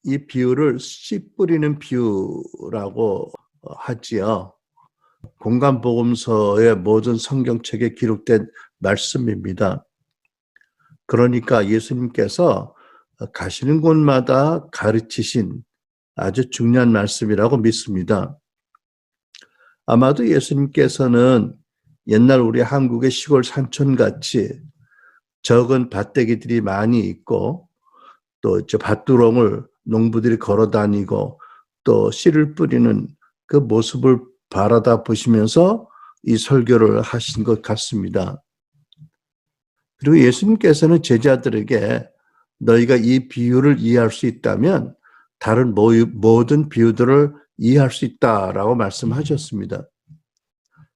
이 비유를 씨 뿌리는 비유라고 하지요. 공간복음서의 모든 성경책에 기록된 말씀입니다. 그러니까 예수님께서 가시는 곳마다 가르치신 아주 중요한 말씀이라고 믿습니다. 아마도 예수님께서는 옛날 우리 한국의 시골 산촌같이 적은 밭대기들이 많이 있고 또 밭두렁을 농부들이 걸어 다니고 또 씨를 뿌리는 그 모습을 바라다 보시면서 이 설교를 하신 것 같습니다. 그리고 예수님께서는 제자들에게 너희가 이 비유를 이해할 수 있다면 다른 모든 비유들을 이해할 수 있다라고 말씀하셨습니다.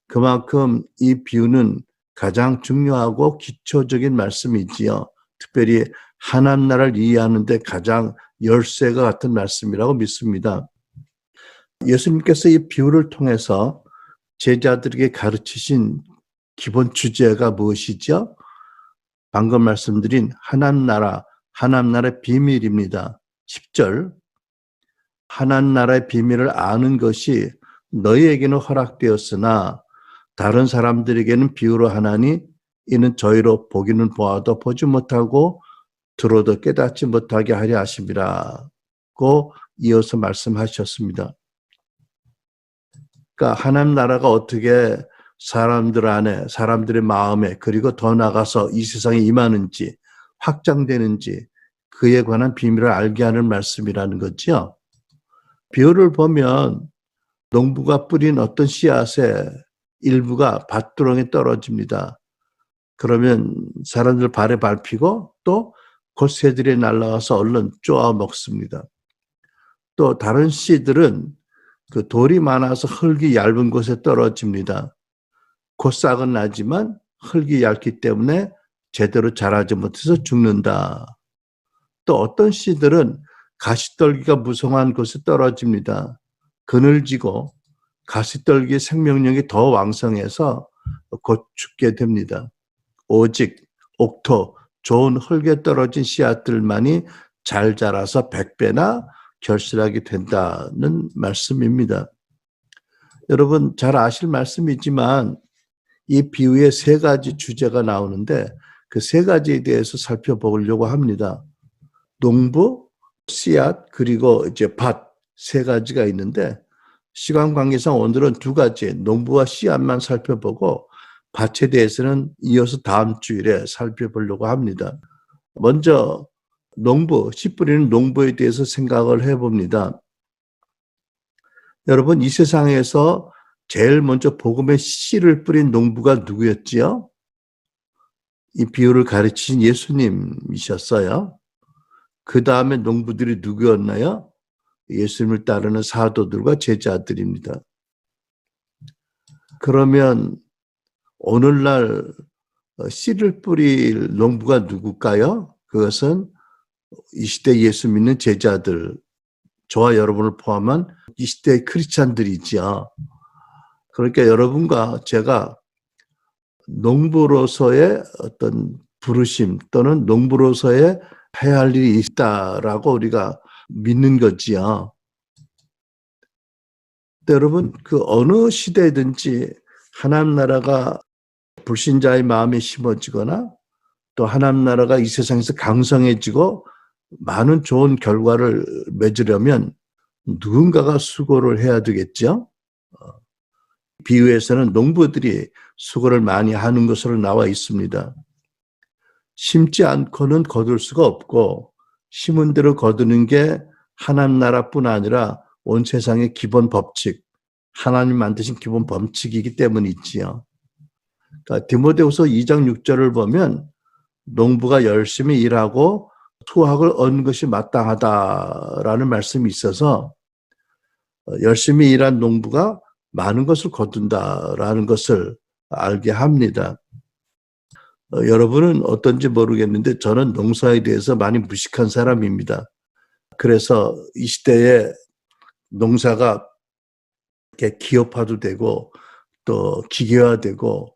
그만큼 이 비유는 가장 중요하고 기초적인 말씀이지요. 특별히 하나님 나라를 이해하는 데 가장 열쇠가 같은 말씀이라고 믿습니다. 예수님께서 이 비유를 통해서 제자들에게 가르치신 기본 주제가 무엇이죠? 방금 말씀드린 하나님 나라의 비밀입니다. 10절 하나님 나라의 비밀을 아는 것이 너희에게는 허락되었으나 다른 사람들에게는 비유로 하나니 이는 저희로 보기는 보아도 보지 못하고 들어도 깨닫지 못하게 하려 하심이라고 이어서 말씀하셨습니다. 그러니까 하나님 나라가 어떻게 사람들 안에, 사람들의 마음에, 그리고 더 나아가서 이 세상에 임하는지, 확장되는지 그에 관한 비밀을 알게 하는 말씀이라는 거죠. 비유를 보면 농부가 뿌린 어떤 씨앗의 일부가 밭두렁에 떨어집니다. 그러면 사람들 발에 밟히고 또 곧새들이 날아와서 얼른 쪼아 먹습니다. 또 다른 씨들은 그 돌이 많아서 흙이 얇은 곳에 떨어집니다. 곧 싹은 나지만 흙이 얇기 때문에 제대로 자라지 못해서 죽는다. 또 어떤 씨들은 가시떨기가 무성한 곳에 떨어집니다. 그늘지고 가시떨기의 생명력이 더 왕성해서 곧 죽게 됩니다. 오직 옥토, 좋은 흙에 떨어진 씨앗들만이 잘 자라서 100배나 결실하게 된다는 말씀입니다. 여러분 잘 아실 말씀이지만 이 비유에 세 가지 주제가 나오는데 그 세 가지에 대해서 살펴보려고 합니다. 농부, 씨앗, 그리고 이제 밭 세 가지가 있는데 시간 관계상 오늘은 두 가지, 농부와 씨앗만 살펴보고 밭에 대해서는 이어서 다음 주일에 살펴보려고 합니다. 먼저 농부, 씨 뿌리는 농부에 대해서 생각을 해봅니다. 여러분 이 세상에서 제일 먼저 복음의 씨를 뿌린 농부가 누구였지요? 이 비유를 가르치신 예수님이셨어요. 그 다음에 농부들이 누구였나요? 예수님을 따르는 사도들과 제자들입니다. 그러면 오늘날 씨를 뿌릴 농부가 누굴까요? 그것은 이 시대 예수 믿는 제자들, 저와 여러분을 포함한 이 시대의 크리스찬들이지요. 그러니까 여러분과 제가 농부로서의 어떤 부르심 또는 농부로서의 해야 할 일이 있다라고 우리가 믿는 거지요. 여러분 그 어느 시대든지 하나님 나라가 불신자의 마음에 심어지거나 또 하나님 나라가 이 세상에서 강성해지고 많은 좋은 결과를 맺으려면 누군가가 수고를 해야 되겠죠. 비유에서는 농부들이 수고를 많이 하는 것으로 나와 있습니다. 심지 않고는 거둘 수가 없고 심은 대로 거두는 게 하나님 나라뿐 아니라 온 세상의 기본 법칙, 하나님 만드신 기본 법칙이기 때문이지요. 그러니까 디모데후서 2장 6절을 보면 농부가 열심히 일하고 수확을 얻는 것이 마땅하다라는 말씀이 있어서 열심히 일한 농부가 많은 것을 거둔다라는 것을 알게 합니다. 여러분은 어떤지 모르겠는데 저는 농사에 대해서 많이 무식한 사람입니다. 그래서 이 시대에 농사가 이렇게 기업화도 되고 또 기계화되고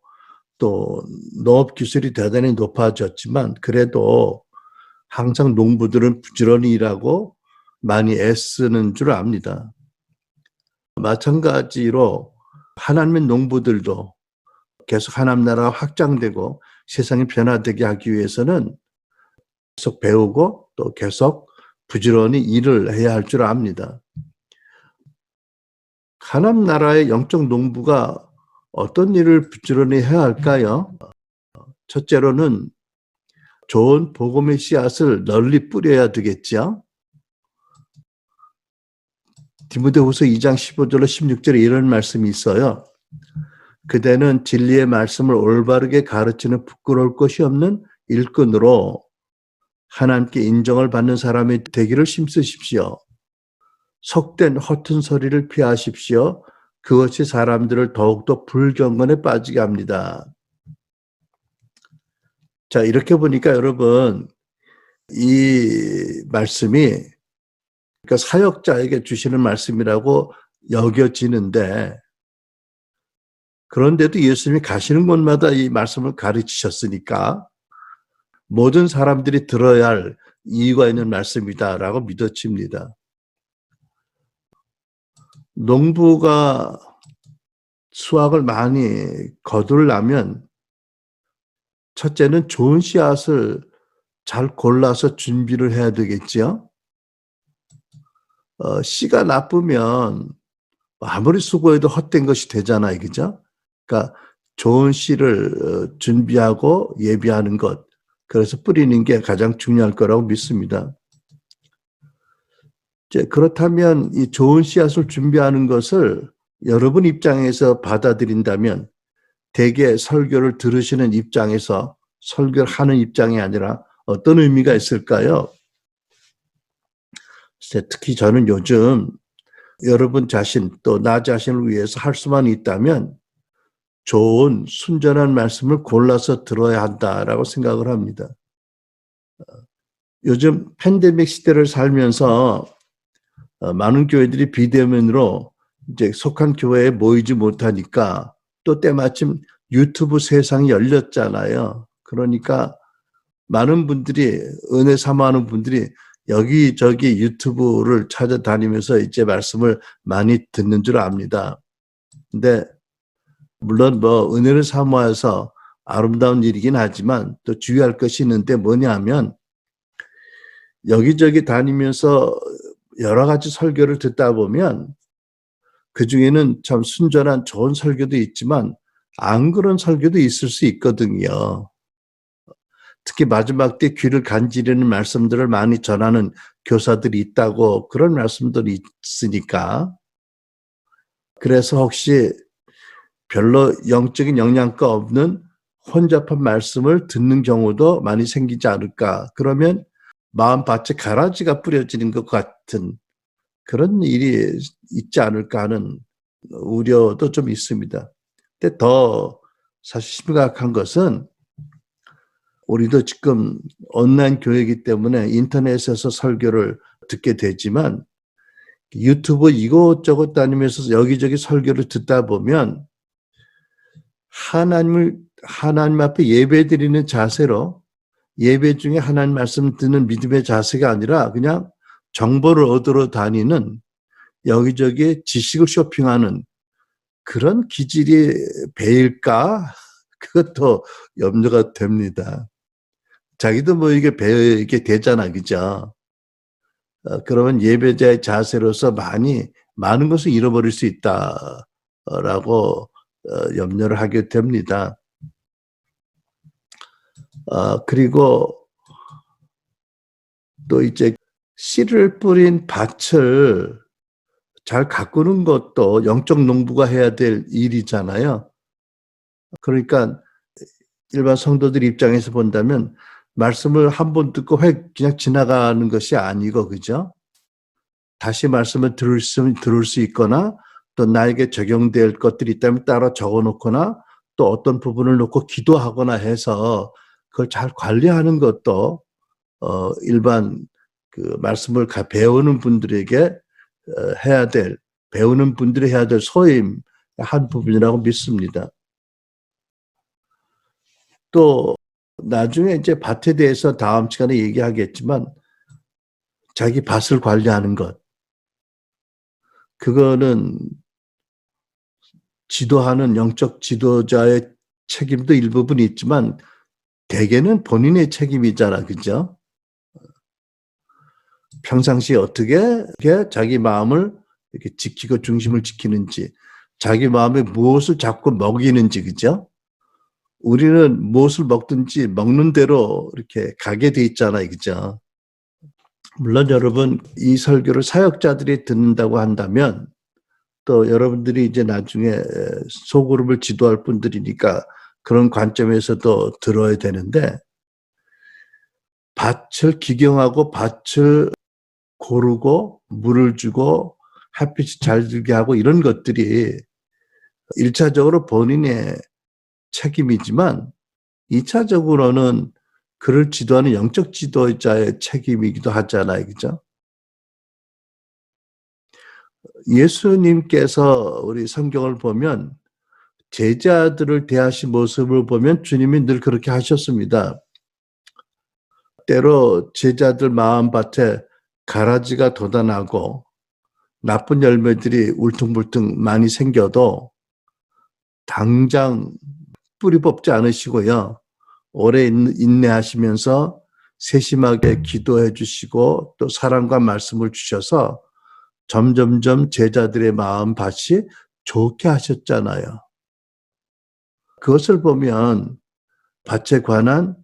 또 농업 기술이 대단히 높아졌지만 그래도 항상 농부들은 부지런히 일하고 많이 애쓰는 줄 압니다. 마찬가지로 하나님의 농부들도 계속 하나님 나라가 확장되고 세상이 변화되게 하기 위해서는 계속 배우고 또 계속 부지런히 일을 해야 할 줄 압니다. 하나님 나라의 영적 농부가 어떤 일을 부지런히 해야 할까요? 첫째로는 좋은 복음의 씨앗을 널리 뿌려야 되겠죠. 디모데후서 2장 15절로 16절에 이런 말씀이 있어요. 그대는 진리의 말씀을 올바르게 가르치는 부끄러울 것이 없는 일꾼으로 하나님께 인정을 받는 사람이 되기를 힘쓰십시오. 속된 허튼 소리를 피하십시오. 그것이 사람들을 더욱더 불경건에 빠지게 합니다. 자, 이렇게 보니까 여러분, 이 말씀이 그러니까 사역자에게 주시는 말씀이라고 여겨지는데, 그런데도 예수님이 가시는 곳마다 이 말씀을 가르치셨으니까 모든 사람들이 들어야 할 이유가 있는 말씀이다라고 믿어집니다. 농부가 수확을 많이 거두려면 첫째는 좋은 씨앗을 잘 골라서 준비를 해야 되겠죠. 씨가 나쁘면 아무리 수고해도 헛된 것이 되잖아요. 그죠? 그러니까 좋은 씨를 준비하고 예비하는 것, 그래서 뿌리는 게 가장 중요할 거라고 믿습니다. 그렇다면 이 좋은 씨앗을 준비하는 것을 여러분 입장에서 받아들인다면 대개 설교를 들으시는 입장에서 설교를 하는 입장이 아니라 어떤 의미가 있을까요? 특히 저는 요즘 여러분 자신 또 나 자신을 위해서 할 수만 있다면 좋은 순전한 말씀을 골라서 들어야 한다라고 생각을 합니다. 요즘 팬데믹 시대를 살면서 많은 교회들이 비대면으로 이제 속한 교회에 모이지 못하니까 또 때마침 유튜브 세상이 열렸잖아요. 그러니까 많은 분들이 은혜 삼아하는 분들이 여기저기 유튜브를 찾아다니면서 이제 말씀을 많이 듣는 줄 압니다. 근데 물론 뭐 은혜를 사모해서 아름다운 일이긴 하지만 또 주의할 것이 있는데 뭐냐 하면 여기저기 다니면서 여러 가지 설교를 듣다 보면 그중에는 참 순전한 좋은 설교도 있지만 안 그런 설교도 있을 수 있거든요. 특히 마지막 때 귀를 간지르는 말씀들을 많이 전하는 교사들이 있다고 그런 말씀들이 있으니까 그래서 혹시 별로 영적인 영양가 없는 혼잡한 말씀을 듣는 경우도 많이 생기지 않을까. 그러면 마음밭에 가라지가 뿌려지는 것 같은 그런 일이 있지 않을까 하는 우려도 좀 있습니다. 근데 더 사실 심각한 것은 우리도 지금 온라인 교회이기 때문에 인터넷에서 설교를 듣게 되지만 유튜브 이것저것 다니면서 여기저기 설교를 듣다 보면 하나님 앞에 예배드리는 자세로 예배 중에 하나님 말씀 듣는 믿음의 자세가 아니라 그냥 정보를 얻으러 다니는 여기저기 지식을 쇼핑하는 그런 기질이 배일까? 그것도 염려가 됩니다. 자기도 뭐 이게 배게 되잖아, 그죠? 그러면 예배자의 자세로서 많은 것을 잃어버릴 수 있다라고 염려를 하게 됩니다. 그리고 또 이제 씨를 뿌린 밭을 잘 가꾸는 것도 영적 농부가 해야 될 일이잖아요. 그러니까 일반 성도들 입장에서 본다면 말씀을 한 번 듣고 그냥 지나가는 것이 아니고, 그죠? 다시 말씀을 들을 수 있거나 또 나에게 적용될 것들이 있다면 따로 적어 놓거나 또 어떤 부분을 놓고 기도하거나 해서 그걸 잘 관리하는 것도 일반 그 말씀을 배우는 분들에게 배우는 분들이 해야 될 소임 한 부분이라고 믿습니다. 또 나중에 이제 밭에 대해서 다음 시간에 얘기하겠지만 자기 밭을 관리하는 것. 그거는 지도하는 영적 지도자의 책임도 일부분 있지만 대개는 본인의 책임이잖아. 그죠? 평상시에 어떻게 자기 마음을 이렇게 지키고 중심을 지키는지, 자기 마음에 무엇을 자꾸 먹이는지, 그죠? 우리는 무엇을 먹든지 먹는 대로 이렇게 가게 돼 있잖아요. 그죠? 물론 여러분, 이 설교를 사역자들이 듣는다고 한다면 또 여러분들이 이제 나중에 소그룹을 지도할 분들이니까 그런 관점에서도 들어야 되는데, 밭을 기경하고 밭을 고르고 물을 주고 햇빛이 잘 들게 하고 이런 것들이 1차적으로 본인의 책임이지만 2차적으로는 그를 지도하는 영적 지도자의 책임이기도 하잖아요. 그죠? 예수님께서 우리 성경을 보면 제자들을 대하신 모습을 보면 주님이 늘 그렇게 하셨습니다. 때로 제자들 마음밭에 가라지가 돋아나고 나쁜 열매들이 울퉁불퉁 많이 생겨도 당장 뿌리 뽑지 않으시고요. 오래 인내하시면서 세심하게 기도해 주시고 또 사랑과 말씀을 주셔서 점점점 제자들의 마음밭이 좋게 하셨잖아요. 그것을 보면 밭에 관한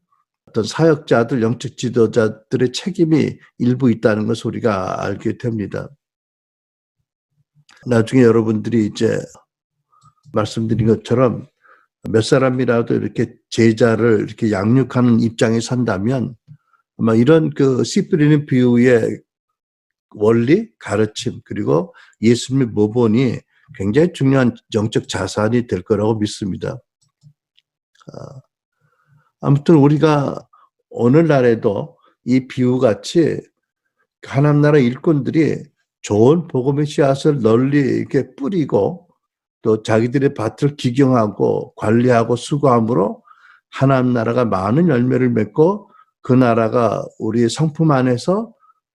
어떤 사역자들, 영적 지도자들의 책임이 일부 있다는 것을 우리가 알게 됩니다. 나중에 여러분들이 이제 말씀드린 것처럼 몇 사람이라도 이렇게 제자를 이렇게 양육하는 입장에 선다면 아마 이런 그 씨 뿌리는 비유의 원리, 가르침, 그리고 예수님의 모본이 굉장히 중요한 영적 자산이 될 거라고 믿습니다. 아무튼 우리가 오늘날에도 이 비유같이 하나님 나라 일꾼들이 좋은 복음의 씨앗을 널리 이렇게 뿌리고 또 자기들의 밭을 기경하고 관리하고 수고함으로 하나님 나라가 많은 열매를 맺고 그 나라가 우리의 성품 안에서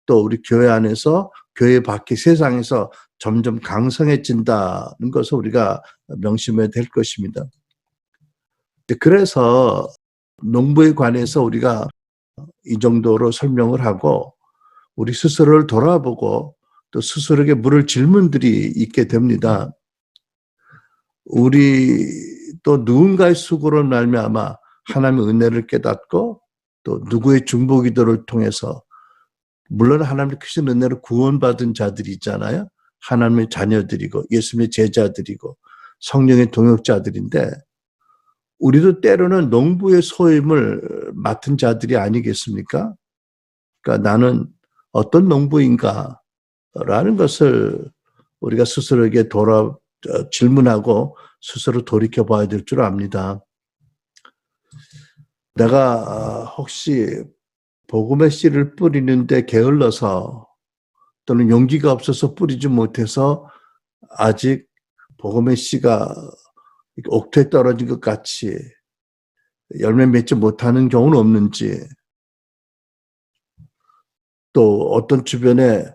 또 우리 교회 안에서 교회 밖의 세상에서 점점 강성해진다는 것을 우리가 명심해야 될 것입니다. 그래서 농부에 관해서 우리가 이 정도로 설명을 하고 우리 스스로를 돌아보고 또 스스로에게 물을 질문들이 있게 됩니다. 우리 또 누군가의 수고로 말미암아 하나님의 은혜를 깨닫고 또 누구의 중보기도를 통해서 물론 하나님의 크신 은혜로 구원받은 자들이 있잖아요. 하나님의 자녀들이고 예수님의 제자들이고 성령의 동역자들인데 우리도 때로는 농부의 소임을 맡은 자들이 아니겠습니까? 그러니까 나는 어떤 농부인가? 라는 것을 우리가 스스로에게 질문하고 스스로 돌이켜 봐야 될 줄 압니다. 내가 혹시 복음의 씨를 뿌리는데 게을러서 또는 용기가 없어서 뿌리지 못해서 아직 복음의 씨가 옥토에 떨어진 것 같이 열매 맺지 못하는 경우는 없는지, 또 어떤 주변에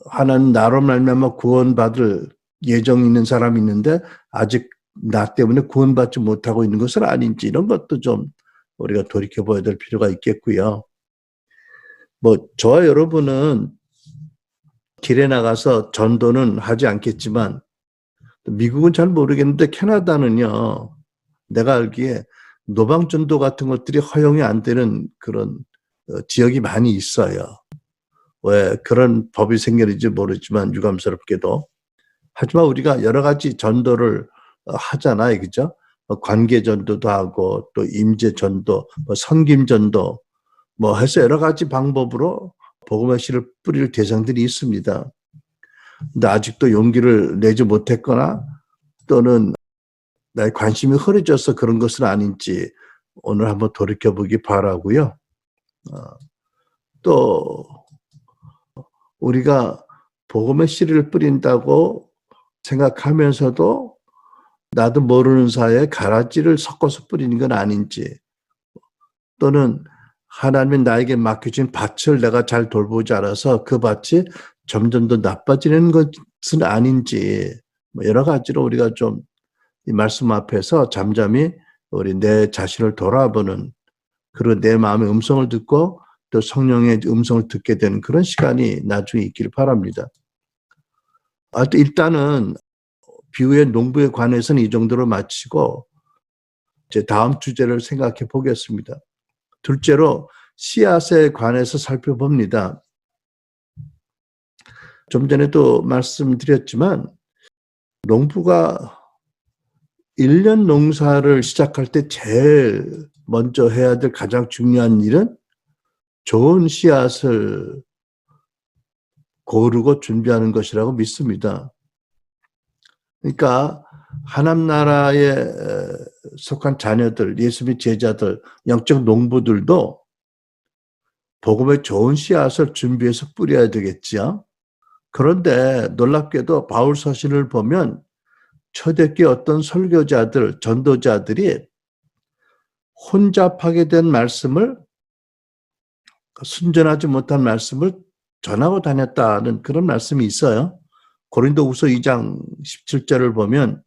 하나님 나로 말미암아 구원받을 예정이 있는 사람이 있는데 아직 나 때문에 구원받지 못하고 있는 것은 아닌지 이런 것도 좀 우리가 돌이켜봐야 될 필요가 있겠고요. 저와 여러분은 길에 나가서 전도는 하지 않겠지만 미국은 잘 모르겠는데 캐나다는요. 내가 알기에 노방전도 같은 것들이 허용이 안 되는 그런 지역이 많이 있어요. 왜 그런 법이 생겼는지 모르지만 유감스럽게도. 하지만 우리가 여러 가지 전도를 하잖아요. 그죠? 관계 전도도 하고 또 임재 전도, 선김 전도 해서 여러 가지 방법으로 복음의 씨를 뿌릴 대상들이 있습니다. 근데 아직도 용기를 내지 못했거나 또는 나의 관심이 흐려져서 그런 것은 아닌지 오늘 한번 돌이켜보기 바라고요. 또 우리가 복음의 씨를 뿌린다고 생각하면서도 나도 모르는 사이에 가라지를 섞어서 뿌리는 건 아닌지 또는 하나님이 나에게 맡겨진 밭을 내가 잘 돌보지 않아서 그 밭이 점점 더 나빠지는 것은 아닌지, 뭐 여러 가지로 우리가 좀 이 말씀 앞에서 잠잠히 우리 내 자신을 돌아보는, 그리고 내 마음의 음성을 듣고 또 성령의 음성을 듣게 되는 그런 시간이 나중에 있기를 바랍니다. 일단은 비유의 농부에 관해서는 이 정도로 마치고 이제 다음 주제를 생각해 보겠습니다. 둘째로 씨앗에 관해서 살펴봅니다. 좀 전에도 말씀드렸지만 농부가 1년 농사를 시작할 때 제일 먼저 해야 될 가장 중요한 일은 좋은 씨앗을 고르고 준비하는 것이라고 믿습니다. 그러니까 하나님 나라에 속한 자녀들, 예수님의 제자들, 영적 농부들도 복음의 좋은 씨앗을 준비해서 뿌려야 되겠지요. 그런데 놀랍게도 바울 서신을 보면 초대교회 어떤 설교자들, 전도자들이 혼잡하게 된 말씀을, 순전하지 못한 말씀을 전하고 다녔다는 그런 말씀이 있어요. 고린도후서 2장 17절을 보면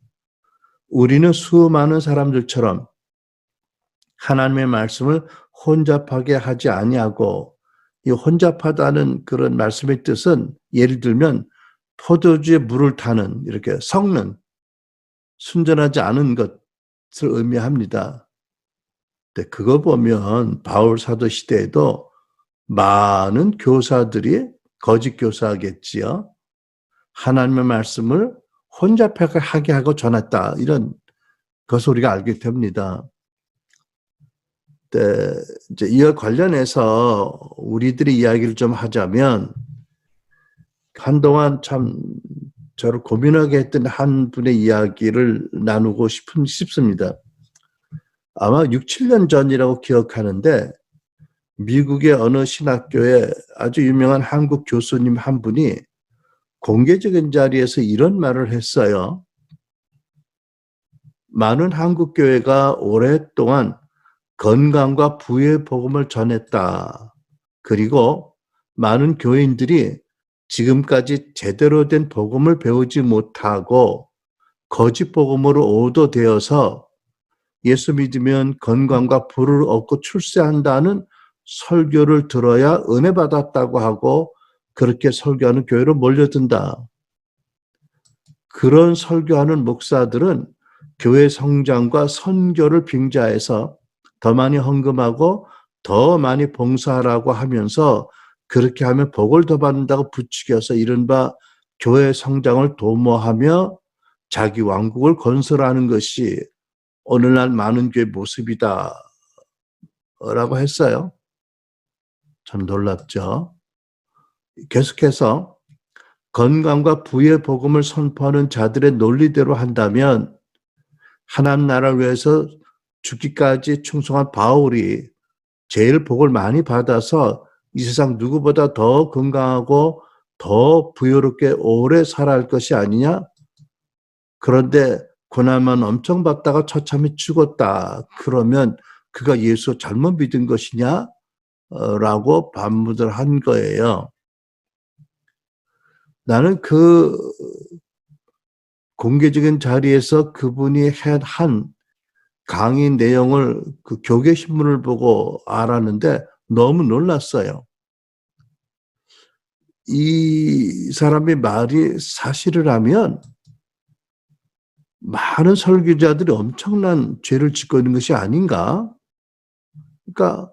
우리는 수많은 사람들처럼 하나님의 말씀을 혼잡하게 하지 아니하고, 이 혼잡하다는 그런 말씀의 뜻은 예를 들면 포도주에 물을 타는, 이렇게 섞는, 순전하지 않은 것을 의미합니다. 근데 그거 보면 바울 사도 시대에도 많은 교사들이, 거짓 교사겠지요, 하나님의 말씀을 혼잡하게 하고 전했다, 이런 것을 우리가 알게 됩니다. 이제 이와 관련해서 우리들이 이야기를 좀 하자면, 한동안 참 저를 고민하게 했던 한 분의 이야기를 나누고 싶습니다. 아마 6, 7년 전이라고 기억하는데 미국의 어느 신학교에 아주 유명한 한국 교수님 한 분이 공개적인 자리에서 이런 말을 했어요. 많은 한국 교회가 오랫동안 건강과 부의 복음을 전했다. 그리고 많은 교인들이 지금까지 제대로 된 복음을 배우지 못하고 거짓 복음으로 오도되어서 예수 믿으면 건강과 부를 얻고 출세한다는 설교를 들어야 은혜 받았다고 하고 그렇게 설교하는 교회로 몰려든다. 그런 설교하는 목사들은 교회 성장과 선교를 빙자해서 더 많이 헌금하고 더 많이 봉사하라고 하면서 그렇게 하면 복을 더 받는다고 부추겨서 이른바 교회 성장을 도모하며 자기 왕국을 건설하는 것이 오늘날 많은 교회 모습이다 라고 했어요. 참 놀랍죠. 계속해서 건강과 부의 복음을 선포하는 자들의 논리대로 한다면 하나님 나라를 위해서 죽기까지 충성한 바울이 제일 복을 많이 받아서 이 세상 누구보다 더 건강하고 더 부유롭게 오래 살아갈 것이 아니냐? 그런데 고난만 엄청 받다가 처참히 죽었다. 그러면 그가 예수 잘못 믿은 것이냐? 라고 반문을 한 거예요. 나는 그 공개적인 자리에서 그분이 한 강의 내용을 그 교계신문을 보고 알았는데 너무 놀랐어요. 이 사람의 말이 사실을 하면 많은 설교자들이 엄청난 죄를 짓고 있는 것이 아닌가? 그러니까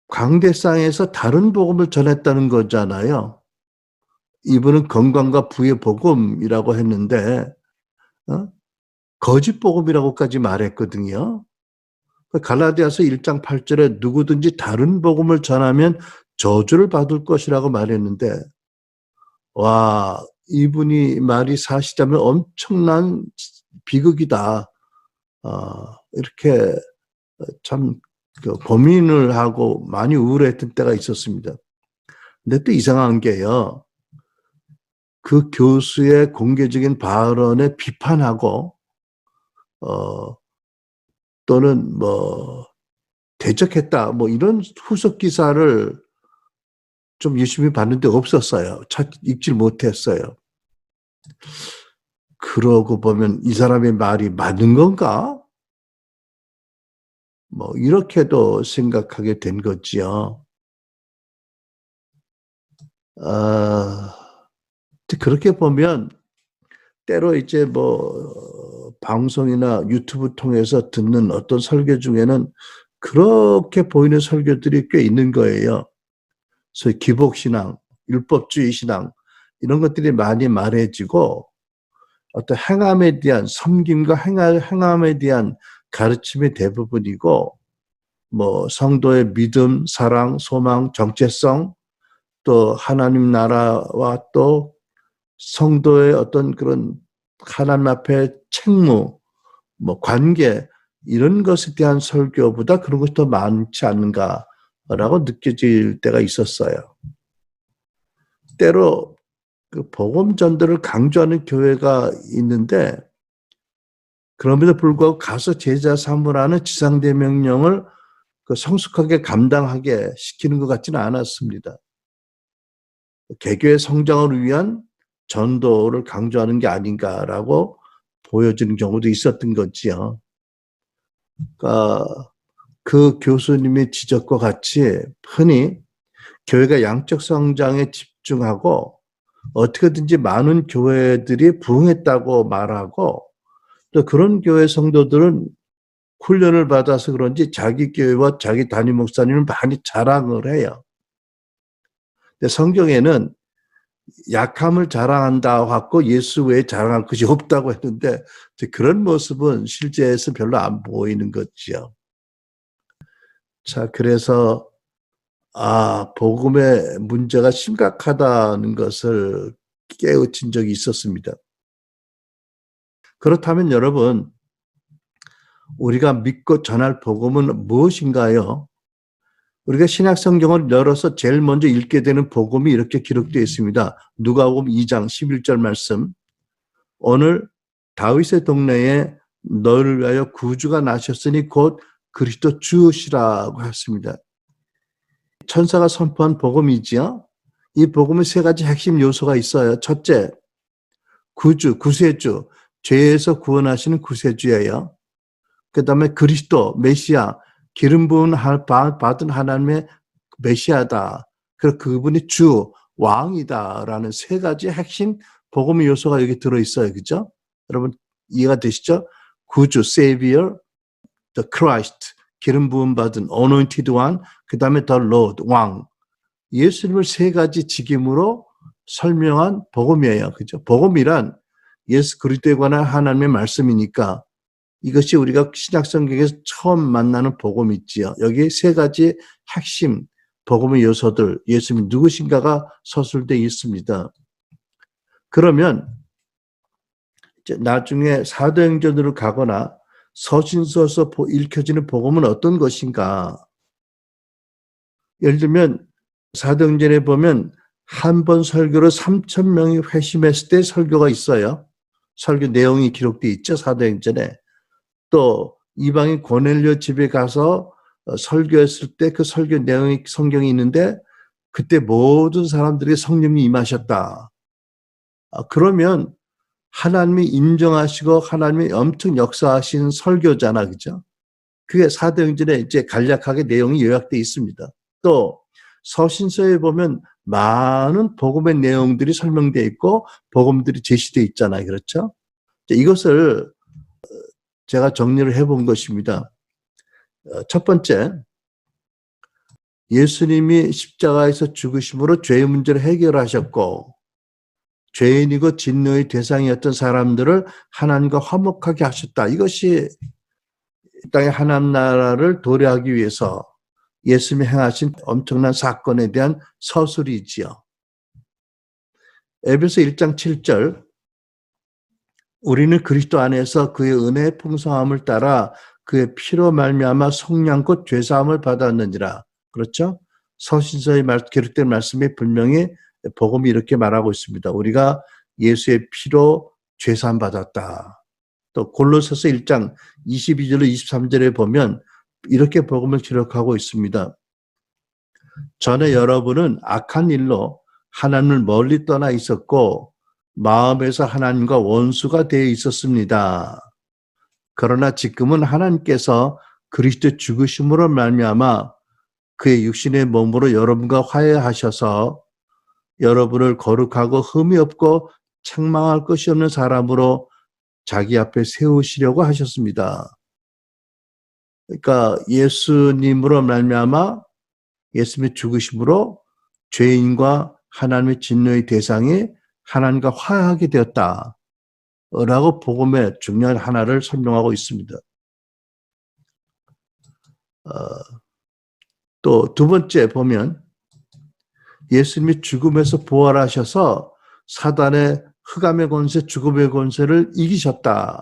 강대상에서 다른 복음을 전했다는 거잖아요. 이분은 건강과 부의 복음이라고 했는데 거짓 복음이라고까지 말했거든요. 갈라디아서 1장 8절에 누구든지 다른 복음을 전하면 저주를 받을 것이라고 말했는데, 와, 이분이 말이 사실이라면 엄청난 비극이다. 이렇게 참 고민을 하고 많이 우울했던 때가 있었습니다. 근데 또 이상한 게요, 그 교수의 공개적인 발언에 비판하고 또는 대적했다. 뭐 이런 후속 기사를 좀 유심히 봤는데 없었어요. 읽질 못했어요. 그러고 보면 이 사람의 말이 맞는 건가? 뭐 이렇게도 생각하게 된 거지요. 그렇게 보면 때로 이제 뭐 방송이나 유튜브 통해서 듣는 어떤 설교 중에는 그렇게 보이는 설교들이 꽤 있는 거예요. 소위 기복신앙, 율법주의 신앙 이런 것들이 많이 말해지고 어떤 행함에 대한 섬김과 행함에 대한 가르침이 대부분이고 뭐 성도의 믿음, 사랑, 소망, 정체성 또 하나님 나라와 또 성도의 어떤 그런 하나님 앞에 책무, 뭐 관계 이런 것에 대한 설교보다 그런 것이 더 많지 않은가라고 느껴질 때가 있었어요. 때로 그 복음 전도를 강조하는 교회가 있는데 그럼에도 불구하고 가서 제자 삼으라는 지상대 명령을 그 성숙하게 감당하게 시키는 것 같지는 않았습니다. 개교의 성장을 위한 전도를 강조하는 게 아닌가라고 보여지는 경우도 있었던 거지요. 그러니까 그 교수님의 지적과 같이 흔히 교회가 양적 성장에 집중하고 어떻게든지 많은 교회들이 부흥했다고 말하고 또 그런 교회 성도들은 훈련을 받아서 그런지 자기 교회와 자기 담임 목사님을 많이 자랑을 해요. 근데 성경에는 약함을 자랑한다 하고 예수 외에 자랑할 것이 없다고 했는데 그런 모습은 실제에서 별로 안 보이는 거죠. 자, 그래서 복음의 문제가 심각하다는 것을 깨우친 적이 있었습니다. 그렇다면 여러분, 우리가 믿고 전할 복음은 무엇인가요? 우리가 신약 성경을 열어서 제일 먼저 읽게 되는 복음이 이렇게 기록되어 있습니다. 누가복음 2장 11절 말씀. 오늘 다윗의 동네에 너를 위하여 구주가 나셨으니 곧 그리스도 주시라고 했습니다. 천사가 선포한 복음이지요. 이 복음의 세 가지 핵심 요소가 있어요. 첫째, 구주, 구세주, 죄에서 구원하시는 구세주예요. 그 다음에 그리스도, 메시아, 기름 부은 받은 하나님의 메시아다. 그리고 그분이 주, 왕이다라는 세 가지 핵심 복음의 요소가 여기 들어있어요. 그죠? 여러분 이해가 되시죠? 구주, Savior, the Christ, 기름 부음 받은 Anointed One, 그 다음에 the Lord, 왕. 예수님을 세 가지 직임으로 설명한 복음이에요. 그죠? 복음이란 예수 그리스도에 관한 하나님의 말씀이니까 이것이 우리가 신약성경에서 처음 만나는 복음이 있지요. 여기 세 가지 핵심 복음의 요소들, 예수님이 누구신가가 서술되어 있습니다. 그러면 이제 나중에 사도행전으로 가거나 서신서에서 읽혀지는 복음은 어떤 것인가? 예를 들면 사도행전에 보면 한 번 설교로 3,000명이 회심했을 때 설교가 있어요. 설교 내용이 기록되어 있죠. 사도행전에. 또 이방인 고넬료 집에 가서 설교했을 때 그 설교 내용이 성경이 있는데 그때 모든 사람들에게 성령이 임하셨다. 그러면 하나님이 인정하시고 하나님이 엄청 역사하신 설교잖아. 그죠? 그게 사도행전에 이제 간략하게 내용이 요약되어 있습니다. 또 서신서에 보면 많은 복음의 내용들이 설명되어 있고 복음들이 제시되어 있잖아요. 그렇죠? 이것을 제가 정리를 해본 것입니다. 첫 번째, 예수님이 십자가에서 죽으심으로 죄의 문제를 해결하셨고 죄인이고 진노의 대상이었던 사람들을 하나님과 화목하게 하셨다. 이것이 이 땅의 하나님 나라를 도래하기 위해서 예수님이 행하신 엄청난 사건에 대한 서술이지요. 에베소 1장 7절 우리는 그리스도 안에서 그의 은혜의 풍성함을 따라 그의 피로 말미암아 속량 곧 죄사함을 받았느니라. 그렇죠? 서신서에 기록된 말씀이 분명히 복음이 이렇게 말하고 있습니다. 우리가 예수의 피로 죄사함 받았다. 또 골로새서 1장 22절로 23절에 보면 이렇게 복음을 기록하고 있습니다. 전에 여러분은 악한 일로 하나님을 멀리 떠나 있었고 마음에서 하나님과 원수가 되어 있었습니다. 그러나 지금은 하나님께서 그리스도 죽으심으로 말미암아 그의 육신의 몸으로 여러분과 화해하셔서 여러분을 거룩하고 흠이 없고 책망할 것이 없는 사람으로 자기 앞에 세우시려고 하셨습니다. 그러니까 예수님으로 말미암아 예수님의 죽으심으로 죄인과 하나님의 진노의 대상이 하나님과 화해하게 되었다. 라고 복음의 중요한 하나를 설명하고 있습니다. 또 두 번째 보면 예수님이 죽음에서 부활하셔서 사단의 흑암의 권세, 죽음의 권세를 이기셨다는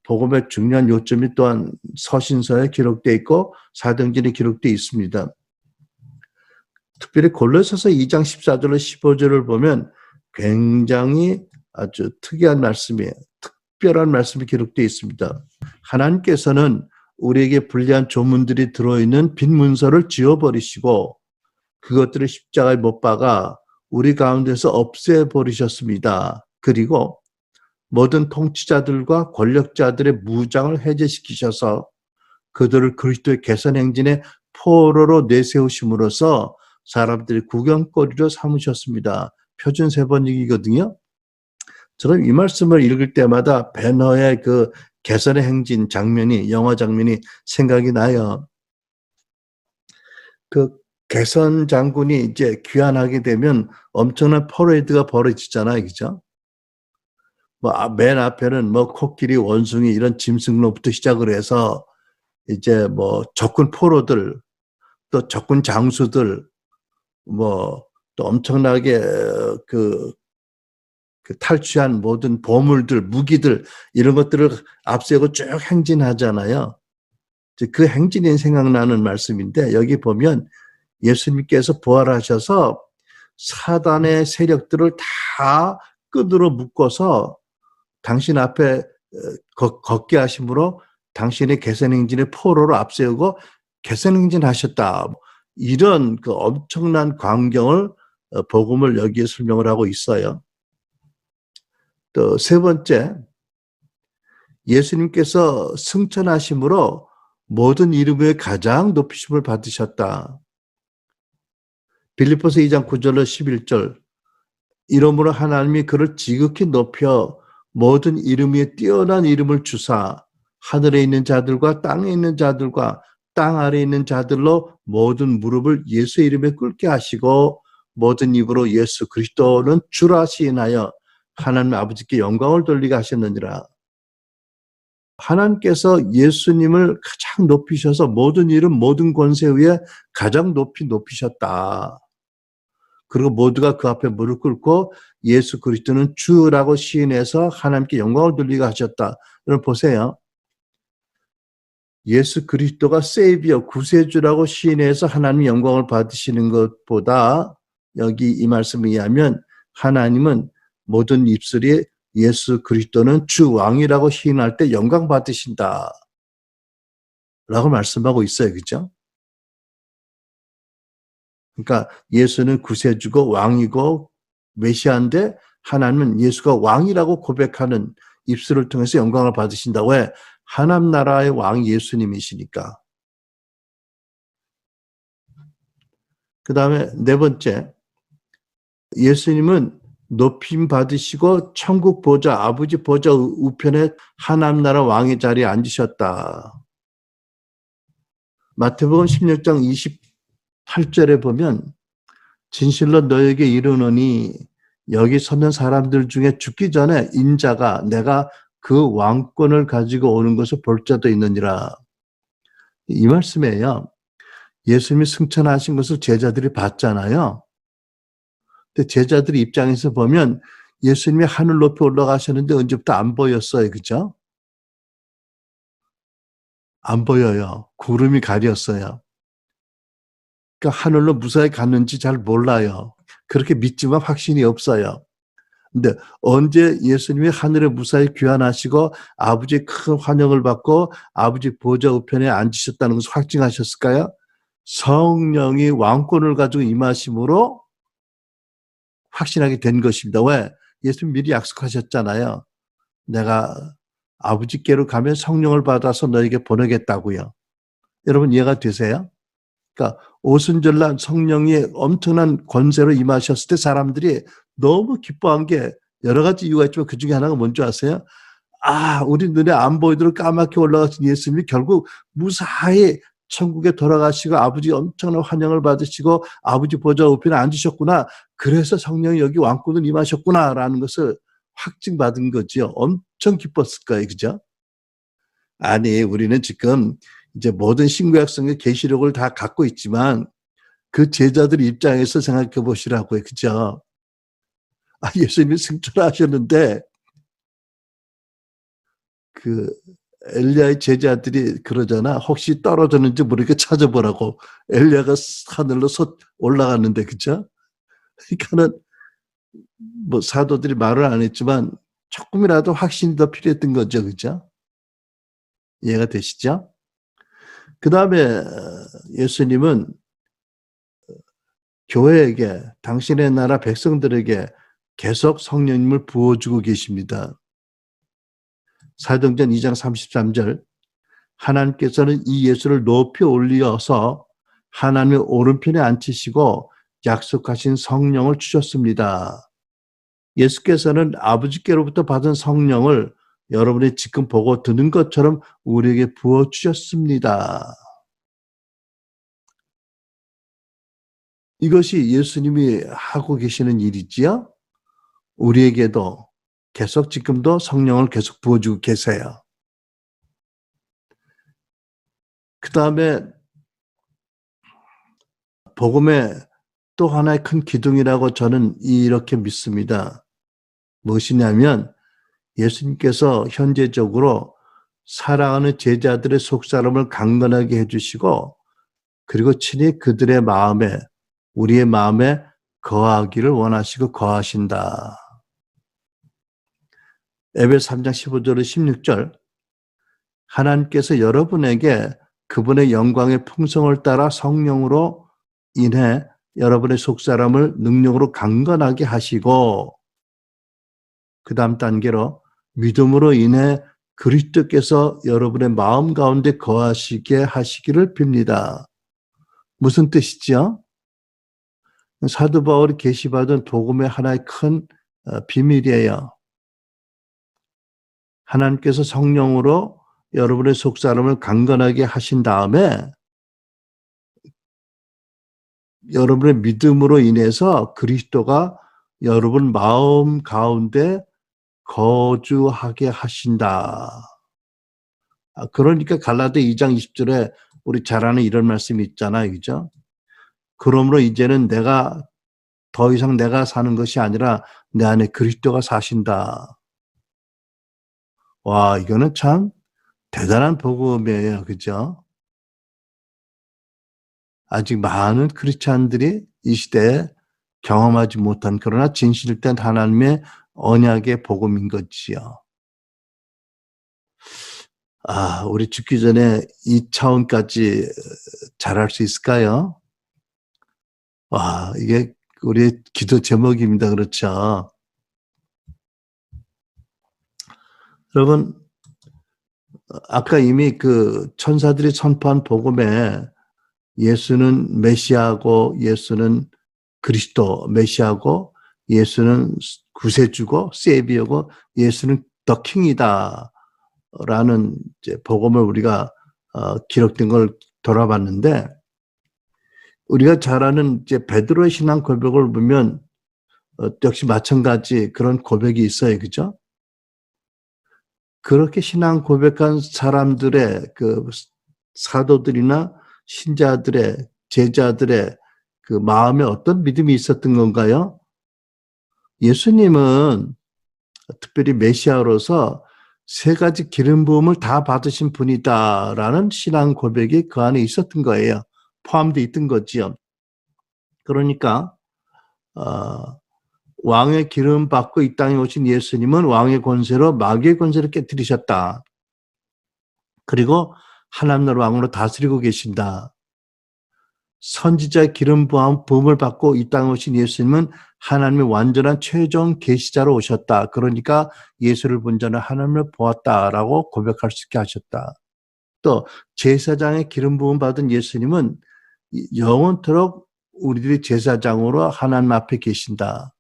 복음의 중요한 요점이 또한 서신서에 기록되어 있고 사도행전에 기록되어 있습니다. 특별히 골로새서 2장 14절로 15절을 보면 굉장히 아주 특이한 말씀이에요. 특별한 말씀이 기록되어 있습니다. 하나님께서는 우리에게 불리한 조문들이 들어있는 빈 문서를 지워버리시고 그것들을 십자가에 못 박아 우리 가운데서 없애버리셨습니다. 그리고 모든 통치자들과 권력자들의 무장을 해제시키셔서 그들을 그리스도의 개선 행진의 포로로 내세우심으로써 사람들이 구경거리로 삼으셨습니다. 표준 세번역이거든요. 저는 이 말씀을 읽을 때마다 배너의 그 개선의 행진 장면이, 영화 장면이 생각이 나요. 그 개선 장군이 이제 귀환하게 되면 엄청난 퍼레이드가 벌어지잖아요. 그죠? 맨 앞에는 코끼리, 원숭이 이런 짐승로부터 시작을 해서 이제 적군 포로들, 또 적군 장수들, 또 엄청나게 그 탈취한 모든 보물들, 무기들 이런 것들을 앞세우고 쭉 행진하잖아요. 그 행진이 생각나는 말씀인데 여기 보면 예수님께서 부활하셔서 사단의 세력들을 다 끈으로 묶어서 당신 앞에 걷게 하심으로 당신의 개선행진의 포로로 앞세우고 개선행진하셨다. 이런 그 엄청난 광경을 복음을 여기에 설명을 하고 있어요. 또 세 번째, 예수님께서 승천하심으로 모든 이름 위에 가장 높이심을 받으셨다. 빌립보서 2장 9절로 11절 이러므로 하나님이 그를 지극히 높여 모든 이름 위에 뛰어난 이름을 주사 하늘에 있는 자들과 땅에 있는 자들과 땅 아래에 있는 자들로 모든 무릎을 예수 이름에 꿇게 하시고 모든 입으로 예수 그리스도는 주라 시인하여 하나님 아버지께 영광을 돌리게 하셨느니라. 하나님께서 예수님을 가장 높이셔서 모든 이름 모든 권세 위에 가장 높이 높이셨다. 그리고 모두가 그 앞에 무릎 꿇고 예수 그리스도는 주라고 시인해서 하나님께 영광을 돌리게 하셨다. 여러분 보세요. 예수 그리스도가 세이비어 구세주라고 시인해서 하나님의 영광을 받으시는 것보다 여기 이 말씀에 의하면 하나님은 모든 입술이 예수 그리스도는 주 왕이라고 시인할 때 영광 받으신다. 라고 말씀하고 있어요. 그죠? 그러니까 예수는 구세주고 왕이고 메시아인데 하나님은 예수가 왕이라고 고백하는 입술을 통해서 영광을 받으신다고 해. 하나님 나라의 왕 예수님이시니까. 그 다음에 네 번째, 예수님은 높임 받으시고 천국 보좌, 아버지 보좌 우편에 하나님 나라 왕의 자리에 앉으셨다. 마태복음 16장 28절에 보면 진실로 너에게 이르노니 여기 서는 사람들 중에 죽기 전에 인자가 내가 그 왕권을 가지고 오는 것을 볼 자도 있느니라. 이 말씀이에요. 예수님이 승천하신 것을 제자들이 봤잖아요. 근데 제자들 입장에서 보면 예수님이 하늘 높이 올라가셨는데 언제부터 안 보였어요. 그죠? 안 보여요. 구름이 가렸어요. 그러니까 하늘로 무사히 갔는지 잘 몰라요. 그렇게 믿지만 확신이 없어요. 근데 언제 예수님이 하늘에 무사히 귀환하시고 아버지의 큰 환영을 받고 아버지 보좌 우편에 앉으셨다는 것을 확증하셨을까요? 성령이 왕권을 가지고 임하심으로 확신하게 된 것입니다. 왜? 예수님 미리 약속하셨잖아요. 내가 아버지께로 가면 성령을 받아서 너에게 보내겠다고요. 여러분 이해가 되세요? 그러니까 오순절날 성령이 엄청난 권세로 임하셨을 때 사람들이 너무 기뻐한 게 여러 가지 이유가 있지만 그 중에 하나가 뭔지 아세요? 아, 우리 눈에 안 보이도록 까맣게 올라가신 예수님이 결국 무사히 천국에 돌아가시고 아버지 엄청난 환영을 받으시고 아버지 보좌 우편에 앉으셨구나. 그래서 성령이 여기 왕권을 임하셨구나라는 것을 확증받은 거지요. 엄청 기뻤을 거예요. 그죠? 아니, 우리는 지금 이제 모든 신구약성의 계시록을 다 갖고 있지만 그 제자들 입장에서 생각해 보시라고요. 그죠? 아, 예수님이 승천하셨는데 그 엘리야의 제자들이 그러잖아. 혹시 떨어졌는지 모르게 찾아보라고. 엘리야가 하늘로 올라갔는데, 그죠? 그러니까는 뭐 사도들이 말을 안 했지만 조금이라도 확신이 더 필요했던 거죠. 그죠? 이해가 되시죠? 그 다음에 예수님은 교회에게, 당신의 나라 백성들에게 계속 성령님을 부어주고 계십니다. 사도행전 2장 33절 하나님께서는 이 예수를 높이 올리어서 하나님의 오른편에 앉히시고 약속하신 성령을 주셨습니다. 예수께서는 아버지께로부터 받은 성령을 여러분이 지금 보고 듣는 것처럼 우리에게 부어주셨습니다. 이것이 예수님이 하고 계시는 일이지요. 우리에게도 계속 지금도 성령을 계속 부어주고 계세요. 그 다음에 복음의 또 하나의 큰 기둥이라고 저는 이렇게 믿습니다. 무엇이냐면 예수님께서 현재적으로 사랑하는 제자들의 속사람을 강건하게 해주시고 그리고 친히 그들의 마음에 우리의 마음에 거하기를 원하시고 거하신다. 에베소 3장 15절에 16절 하나님께서 여러분에게 그분의 영광의 풍성을 따라 성령으로 인해 여러분의 속사람을 능력으로 강건하게 하시고 그 다음 단계로 믿음으로 인해 그리스도께서 여러분의 마음 가운데 거하시게 하시기를 빕니다. 무슨 뜻이죠? 사도 바울이 계시받은 복음의 하나의 큰 비밀이에요. 하나님께서 성령으로 여러분의 속사람을 강건하게 하신 다음에 여러분의 믿음으로 인해서 그리스도가 여러분 마음 가운데 거주하게 하신다. 그러니까 갈라디아 2장 20절에 우리 잘 아는 이런 말씀이 있잖아요. 그죠? 그러므로 이제는 더 이상 내가 사는 것이 아니라 내 안에 그리스도가 사신다. 와, 이거는 참 대단한 복음이에요. 그죠? 아직 많은 크리스찬들이 이 시대에 경험하지 못한 그러나 진실된 하나님의 언약의 복음인 거지요. 아, 우리 죽기 전에 이 차원까지 잘할 수 있을까요? 와, 이게 우리의 기도 제목입니다. 그렇죠? 여러분, 아까 이미 그 천사들이 선포한 복음에 예수는 메시아고 예수는 그리스도 메시아고 예수는 구세주고 세비어고 예수는 더 킹이다 라는 이제 복음을 우리가 기록된 걸 돌아봤는데 우리가 잘 아는 이제 베드로의 신앙 고백을 보면 역시 마찬가지 그런 고백이 있어요. 그죠? 그렇게 신앙 고백한 사람들의 그 사도들이나 신자들의 제자들의 그 마음에 어떤 믿음이 있었던 건가요? 예수님은 특별히 메시아로서 세 가지 기름 부음을 다 받으신 분이다라는 신앙 고백이 그 안에 있었던 거예요. 포함되어 있던 거지요. 그러니까 왕의 기름 받고 이 땅에 오신 예수님은 왕의 권세로 마귀의 권세를 깨뜨리셨다. 그리고 하나님 나라 왕으로 다스리고 계신다. 선지자의 기름 부음을 받고 이 땅에 오신 예수님은 하나님의 완전한 최종 계시자로 오셨다. 그러니까 예수를 본 자는 하나님을 보았다라고 고백할 수 있게 하셨다. 또 제사장의 기름 부음 받은 예수님은 영원토록 우리들이 제사장으로 하나님 앞에 계신다.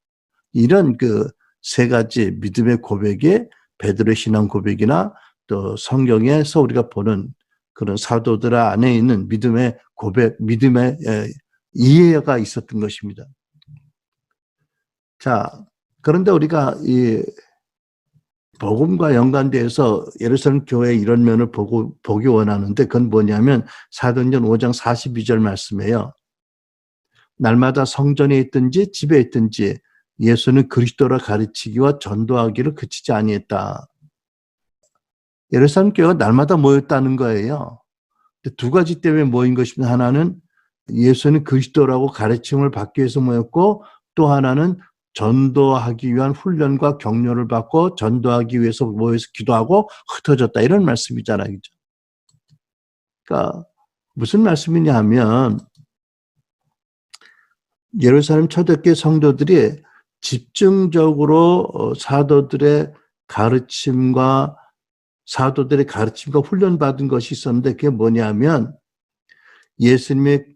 이런 그 세 가지 믿음의 고백이 베드로의 신앙 고백이나 또 성경에서 우리가 보는 그런 사도들 안에 있는 믿음의 고백, 믿음의 이해가 있었던 것입니다. 자, 그런데 우리가 이 복음과 연관돼서 예루살렘 교회 이런 면을 보기 원하는데 그건 뭐냐면 사도행전 5장 42절 말씀이에요. 날마다 성전에 있든지 집에 있든지 예수는 그리스도라 가르치기와 전도하기를 그치지 아니했다. 예루살렘 교회가 날마다 모였다는 거예요. 두 가지 때문에 모인 것입니다. 하나는 예수는 그리스도라고 가르침을 받기 위해서 모였고 또 하나는 전도하기 위한 훈련과 격려를 받고 전도하기 위해서 모여서 기도하고 흩어졌다. 이런 말씀이잖아요. 그죠? 그러니까 무슨 말씀이냐 하면 예루살렘 초대교회 성도들이 집중적으로 사도들의 가르침과 훈련받은 것이 있었는데 그게 뭐냐면 예수님의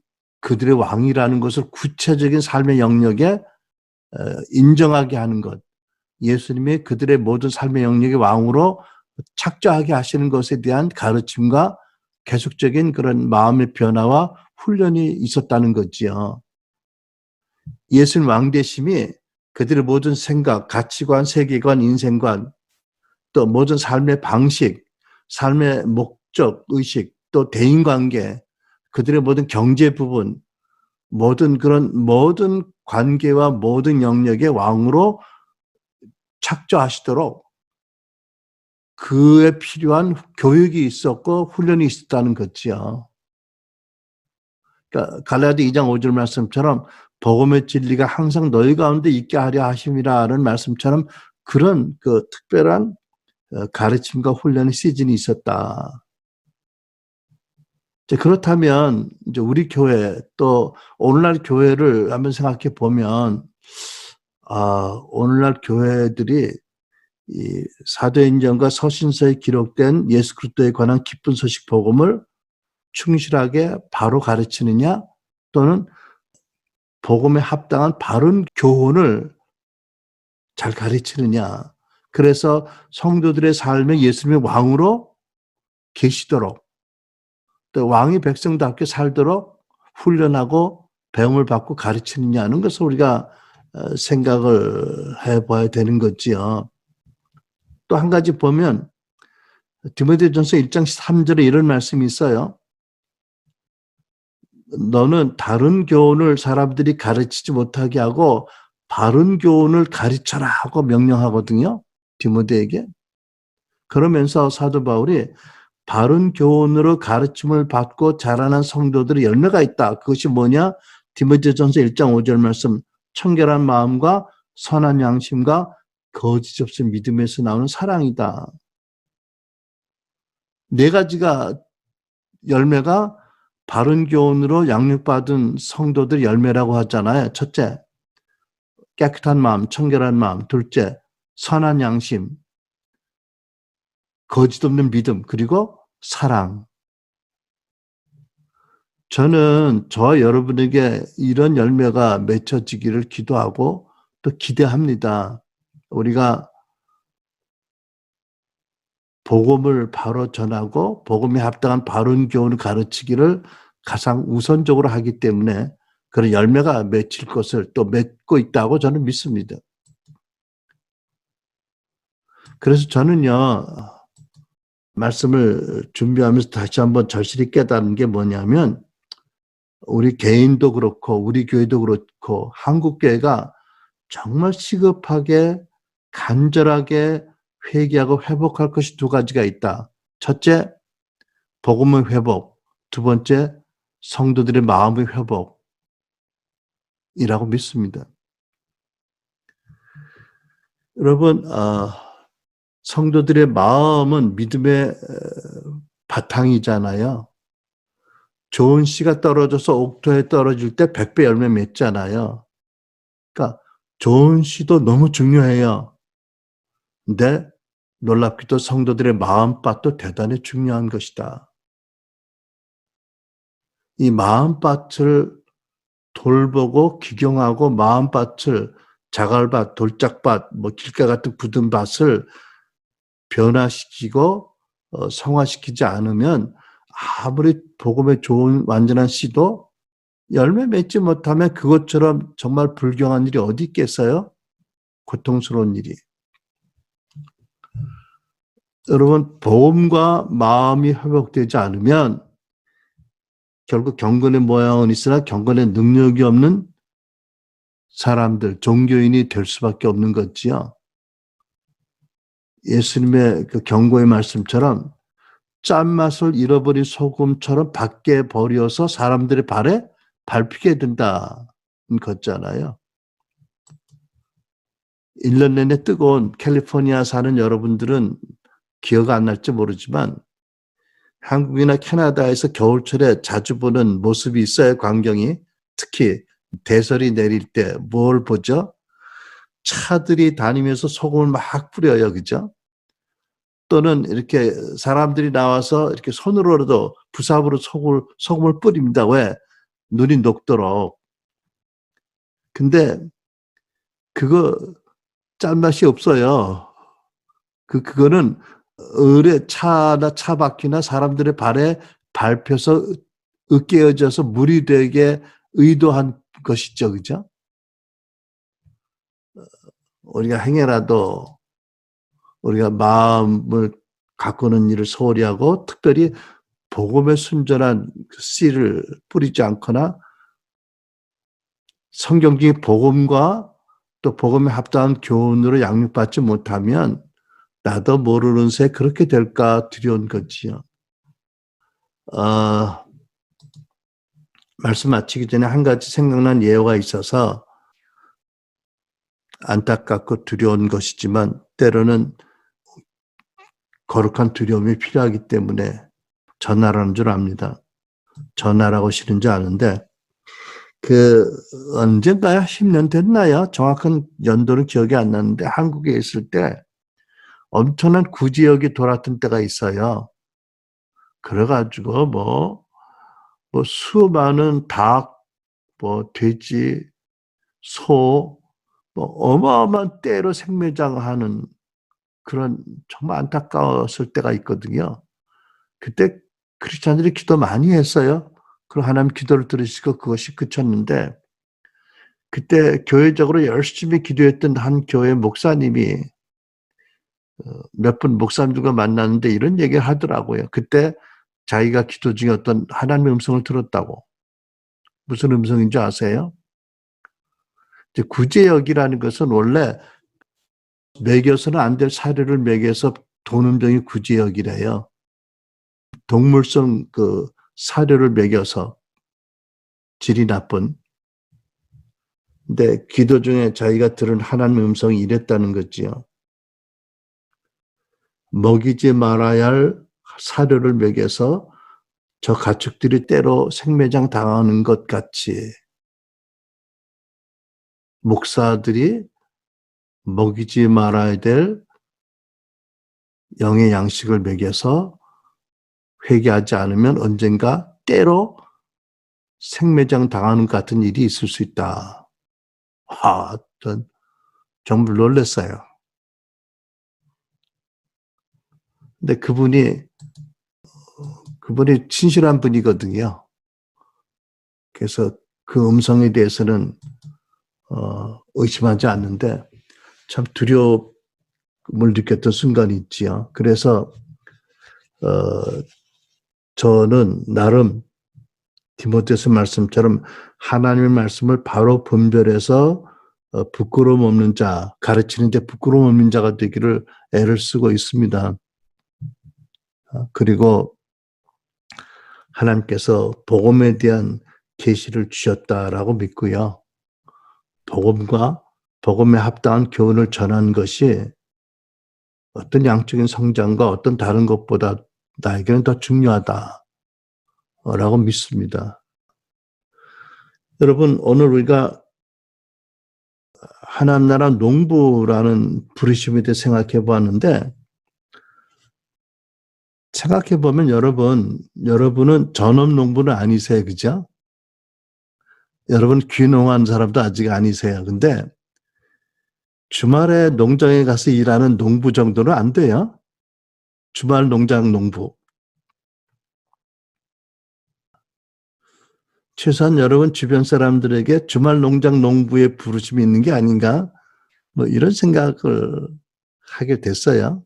그들의 왕이라는 것을 구체적인 삶의 영역에 인정하게 하는 것. 예수님이 그들의 모든 삶의 영역의 왕으로 착좌하게 하시는 것에 대한 가르침과 계속적인 그런 마음의 변화와 훈련이 있었다는 거지요. 예수님 왕되심이 그들의 모든 생각, 가치관, 세계관, 인생관, 또 모든 삶의 방식, 삶의 목적, 의식, 또 대인관계, 그들의 모든 경제 부분, 모든 관계와 모든 영역의 왕으로 착조하시도록 그에 필요한 교육이 있었고 훈련이 있었다는 거지요. 그러니까 갈라디 2장 5절 말씀처럼 복음의 진리가 항상 너희 가운데 있게 하려 하심이라는 말씀처럼 그런 그 특별한 가르침과 훈련의 시즌이 있었다. 그렇다면 이제 우리 교회 또 오늘날 교회를 한번 생각해 보면 오늘날 교회들이 이 사도행전과 서신서에 기록된 예수 그리스도에 관한 기쁜 소식 복음을 충실하게 바로 가르치느냐 또는 복음에 합당한 바른 교훈을 잘 가르치느냐. 그래서 성도들의 삶에 예수님의 왕으로 계시도록 또 왕이 백성답게 살도록 훈련하고 배움을 받고 가르치느냐는 것을 우리가 생각을 해봐야 되는 거지요. 또 한 가지 보면 디모데전서 1장 3절에 이런 말씀이 있어요. 너는 다른 교훈을 사람들이 가르치지 못하게 하고 바른 교훈을 가르쳐라 하고 명령하거든요. 디모데에게. 그러면서 사도 바울이 바른 교훈으로 가르침을 받고 자라난 성도들의 열매가 있다. 그것이 뭐냐? 디모데전서 1장 5절 말씀 청결한 마음과 선한 양심과 거짓 없은 믿음에서 나오는 사랑이다. 네 가지가 열매가 바른 교훈으로 양육받은 성도들 열매라고 하잖아요. 첫째, 깨끗한 마음, 청결한 마음. 둘째, 선한 양심, 거짓 없는 믿음, 그리고 사랑. 저는 저와 여러분에게 이런 열매가 맺혀지기를 기도하고 또 기대합니다. 우리가 복음을 바로 전하고 복음에 합당한 바른 교훈을 가르치기를 가장 우선적으로 하기 때문에 그런 열매가 맺힐 것을 또 맺고 있다고 저는 믿습니다. 그래서 저는요, 말씀을 준비하면서 다시 한번 절실히 깨달은 게 뭐냐면 우리 개인도 그렇고 우리 교회도 그렇고 한국 교회가 정말 시급하게 간절하게 회개하고 회복할 것이 두 가지가 있다. 첫째, 복음의 회복. 두 번째, 성도들의 마음의 회복이라고 믿습니다. 여러분, 성도들의 마음은 믿음의 바탕이잖아요. 좋은 씨가 떨어져서 옥토에 떨어질 때 100배 열매 맺잖아요. 그러니까 좋은 씨도 너무 중요해요. 근데 놀랍게도 성도들의 마음밭도 대단히 중요한 것이다. 이 마음밭을 돌보고 기경하고 마음밭을 자갈밭, 돌짝밭, 뭐 길가 같은 굳은 밭을 변화시키고 성화시키지 않으면 아무리 복음에 좋은 완전한 씨도 열매 맺지 못하면 그것처럼 정말 불경한 일이 어디 있겠어요? 고통스러운 일이. 여러분, 복음과 마음이 회복되지 않으면 결국 경건의 모양은 있으나 경건의 능력이 없는 사람들, 종교인이 될 수밖에 없는 거지요. 예수님의 그 경고의 말씀처럼 짠맛을 잃어버린 소금처럼 밖에 버려서 사람들의 발에 밟히게 된다는 거잖아요. 1년 내내 뜨거운 캘리포니아 사는 여러분들은 기억 안 날지 모르지만 한국이나 캐나다에서 겨울철에 자주 보는 모습이 있어요. 광경이. 특히 대설이 내릴 때 뭘 보죠? 차들이 다니면서 소금을 막 뿌려요. 그죠? 또는 이렇게 사람들이 나와서 이렇게 손으로라도 부삽으로 소금을 뿌립니다. 왜? 눈이 녹도록. 근데 그거 짠맛이 없어요. 그거는 을의 차나 차바퀴나 사람들의 발에 밟혀서 으깨어져서 물이 되게 의도한 것이죠. 그죠? 우리가 행여라도 우리가 마음을 가꾸는 일을 소홀히 하고 특별히 복음에 순전한 씨를 뿌리지 않거나 성경적인 복음과 또 복음에 합당한 교훈으로 양육받지 못하면 나도 모르는 새 그렇게 될까 두려운 거지요. 말씀 마치기 전에 한 가지 생각난 예화가 있어서 안타깝고 두려운 것이지만 때로는 거룩한 두려움이 필요하기 때문에 전하라는 줄 압니다. 전하라고 싫은 줄 아는데 언젠가요? 10년 됐나요? 정확한 연도는 기억이 안 나는데 한국에 있을 때 엄청난 구제역이 돌았던 때가 있어요. 그래가지고 수많은 닭, 돼지, 소, 어마어마한 때로 생매장하는 그런 정말 안타까웠을 때가 있거든요. 그때 크리스찬들이 기도 많이 했어요. 그리고 하나님 기도를 들으시고 그것이 그쳤는데 그때 교회적으로 열심히 기도했던 한 교회 목사님이 몇 분 목사님들과 만났는데 이런 얘기를 하더라고요. 그때 자기가 기도 중에 어떤 하나님의 음성을 들었다고. 무슨 음성인지 아세요? 이제 구제역이라는 것은 원래 먹여서는 안 될 사료를 먹여서 도는 병이 구제역이래요. 동물성 사료를 먹여서 질이 나쁜. 근데 기도 중에 자기가 들은 하나님의 음성이 이랬다는 거지요. 먹이지 말아야 할 사료를 먹여서 저 가축들이 때로 생매장 당하는 것 같이 목사들이 먹이지 말아야 될 영의 양식을 먹여서 회개하지 않으면 언젠가 때로 생매장 당하는 것 같은 일이 있을 수 있다. 전 정말 놀랐어요. 근데 그분이 친실한 분이거든요. 그래서 그 음성에 대해서는 의심하지 않는데 참 두려움을 느꼈던 순간이 있지요. 그래서 저는 나름 디모데서 말씀처럼 하나님의 말씀을 바로 분별해서 부끄러움 없는 자, 가르치는데 부끄러움 없는 자가 되기를 애를 쓰고 있습니다. 그리고 하나님께서 복음에 대한 계시를 주셨다라고 믿고요. 복음과 복음에 합당한 교훈을 전하는 것이 어떤 양적인 성장과 어떤 다른 것보다 나에게는 더 중요하다라고 믿습니다. 여러분, 오늘 우리가 하나님 나라 농부라는 부르심에 대해 생각해 보았는데, 생각해 보면 여러분은 전업 농부는 아니세요. 그죠? 여러분 귀농한 사람도 아직 아니세요. 근데 주말에 농장에 가서 일하는 농부 정도는 안 돼요. 주말 농장 농부. 최소한 여러분 주변 사람들에게 주말 농장 농부의 부르심이 있는 게 아닌가? 뭐 이런 생각을 하게 됐어요.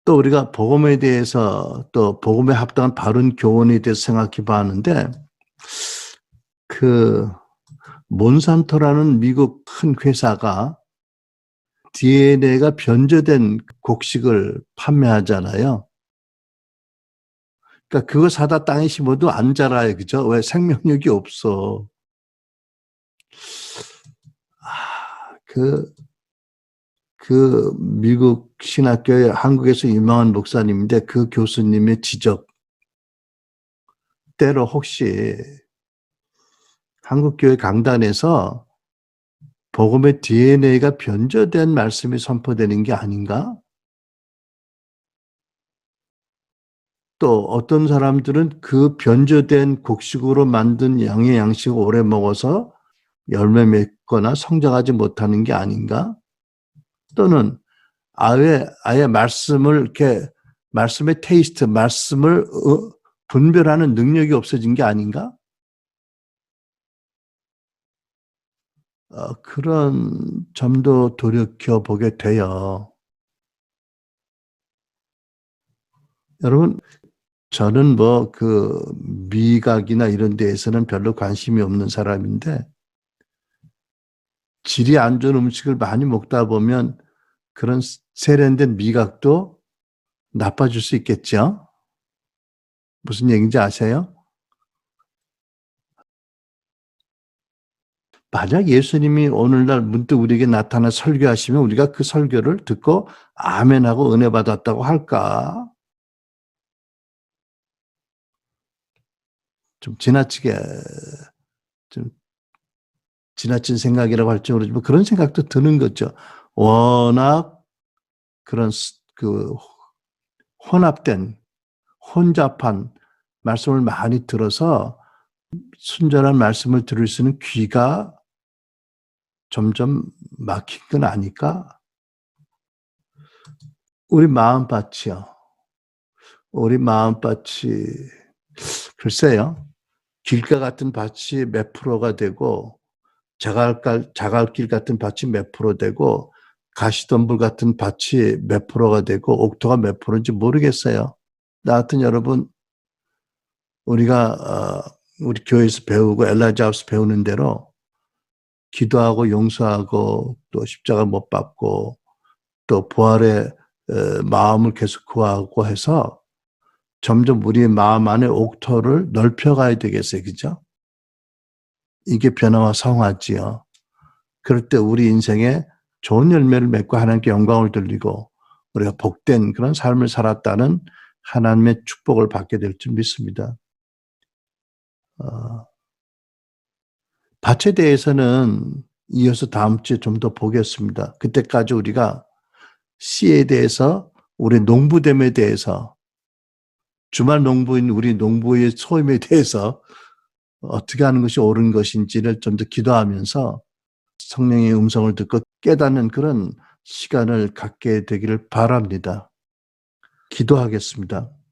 또 우리가 복음에 대해서 또 복음에 합당한 바른 교훈에 대해서 생각해 봤는데, 그 몬산토라는 미국 큰 회사가 DNA가 변조된 곡식을 판매하잖아요. 그러니까 그거 사다 땅에 심어도 안 자라요. 그죠? 왜? 생명력이 없어. 그 미국 신학교에 한국에서 유명한 목사님인데 그 교수님의 지적, 때로 혹시 한국교회 강단에서 복음의 DNA가 변조된 말씀이 선포되는 게 아닌가? 또 어떤 사람들은 그 변조된 곡식으로 만든 양의 양식을 오래 먹어서 열매 맺거나 성장하지 못하는 게 아닌가? 또는 아예 말씀을 이렇게 말씀의 테이스트, 말씀을 분별하는 능력이 없어진 게 아닌가? 그런 점도 돌이켜 보게 돼요. 여러분, 저는 뭐 그 미각이나 이런 데에서는 별로 관심이 없는 사람인데, 질이 안 좋은 음식을 많이 먹다 보면 그런 세련된 미각도 나빠질 수 있겠죠? 무슨 얘기인지 아세요? 만약 예수님이 오늘날 문득 우리에게 나타나 설교하시면 우리가 그 설교를 듣고 아멘하고 은혜 받았다고 할까? 좀 좀 지나친 생각이라고 할지 모르지만 그런 생각도 드는 거죠. 워낙 그런 그 혼합된, 혼잡한 말씀을 많이 들어서 순전한 말씀을 들을 수 있는 귀가 점점 막힌 건 아닐까? 우리 마음밭이요. 우리 마음밭이 글쎄요. 길가 같은 밭이 몇 프로가 되고 자갈길 같은 밭이 몇 프로 되고 가시덤불 같은 밭이 몇 프로가 되고 옥토가 몇 프로인지 모르겠어요. 나 같은 여러분, 우리가 우리 교회에서 배우고 엘라자우스 배우는 대로 기도하고 용서하고 또 십자가 못 박고 또 부활의 마음을 계속 구하고 해서 점점 우리의 마음 안에 옥토를 넓혀가야 되겠어요. 그죠? 이게 변화와 성화지요. 그럴 때 우리 인생에 좋은 열매를 맺고 하나님께 영광을 돌리고 우리가 복된 그런 삶을 살았다는 하나님의 축복을 받게 될 줄 믿습니다. 밭에 대해서는 이어서 다음 주에 좀 더 보겠습니다. 그때까지 우리가 씨에 대해서 우리 농부됨에 대해서 주말 농부인 우리 농부의 소임에 대해서 어떻게 하는 것이 옳은 것인지를 좀 더 기도하면서 성령의 음성을 듣고 깨닫는 그런 시간을 갖게 되기를 바랍니다. 기도하겠습니다.